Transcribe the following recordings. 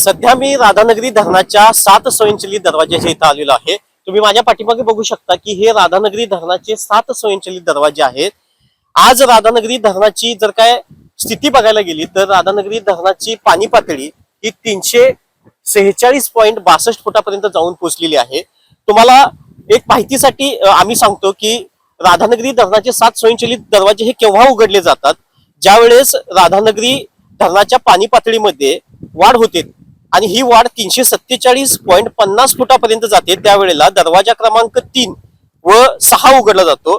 सध्या मी राधानगरी धरणाच्या 7 स्वयंचलित दरवाजाच्या इथे आलेलो आहे। तुम्ही माझ्या पाठीमागे बघू शकता की हे राधानगरी धरणाचे 7 स्वयंचलित दरवाजे आहेत। आज राधानगरी धरणाची जर काय स्थिती बघायला गेली तर राधानगरी धरणाची पाणी पातळी ही 346.62 फुटापर्यंत जाऊन पोहोचलेली आहे। तुम्हाला एक माहितीसाठी आम्ही सांगतो की राधानगरी धरणाचे 7 स्वयंचलित दरवाजे हे केव्हा उघडले जातात, ज्यावेळेस राधानगरी धरणाच्या पाणी पातळीमध्ये वाढ होते आणि ही वाढ 347.50 फुटापर्यंत जाते, त्यावेळेला दरवाजा क्रमांक 3 व 6 उघडला जातो।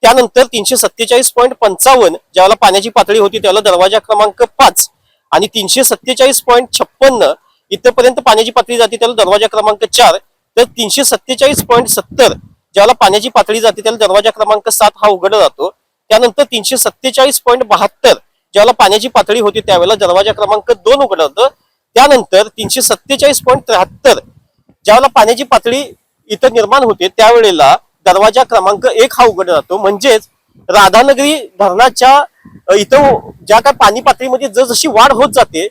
त्यानंतर 347.55 ज्यावेळेला पाण्याची पातळी होती त्यावेळेला दरवाजा क्रमांक 5 आणि 347.56 इथपर्यंत पाण्याची पातळी जाते त्यावेळेला दरवाजा क्रमांक 4, तर 347.70 ज्यावेळेला पाण्याची पातळी जाते त्यावेळेला दरवाजा क्रमांक 7 हा उघडला जातो। त्यानंतर 347.72 ज्यावेळेला पाण्याची पातळी होती त्यावेळेला दरवाजा क्रमांक 2 उघडला जातो। त्यानंतर 347.73 ज्यावेळेला पाण्याची पातळी इथं निर्माण होते त्यावेळेला दरवाजा क्रमांक 1 हा उघडला जातो। म्हणजेच राधानगरी धरणाच्या इथं ज्या काय पाणी पातळीमध्ये जशी वाढ होत जाते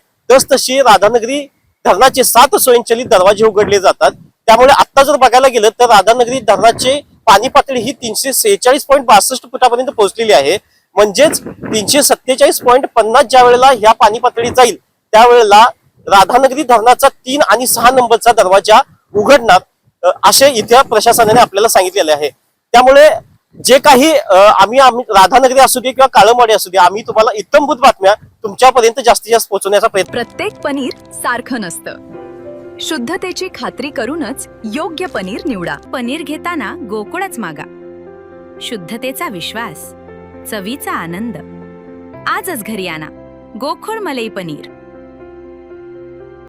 तशी राधानगरी धरणाचे 7 स्वयंचलित दरवाजे उघडले जातात। त्यामुळे आता जर बघायला गेलं तर राधानगरी धरणाचे पाणी पातळी ही 346.62 फुटापर्यंत पोहोचलेली आहे। म्हणजेच 347.50 ज्या वेळेला ह्या पाणी पातळी जाईल त्यावेळेला राधानगरी धरणाचा 3 आणि 6 नंबरचा दरवाजा उघडणार असे इथे प्रशासनाने आपल्याला सांगितलेले आहे। त्यामुळे जे काही आम्ही राधानगरी असू दे किंवा काळमवाडी असू दे, आम्ही तुम्हाला इत्थंभूत बातम्या तुमच्यापर्यंत जास्तीत जास्त पोहोचवण्याचा प्रयत्न। प्रत्येक पनीर सारखं नसतं, शुद्धतेची खात्री करूनच योग्य पनीर निवडा। पनीर घेताना गोकुळच मागा। शुद्धतेचा विश्वास, चवीचा आनंद। आजच घरी आणा गोकुळ मलई पनीर।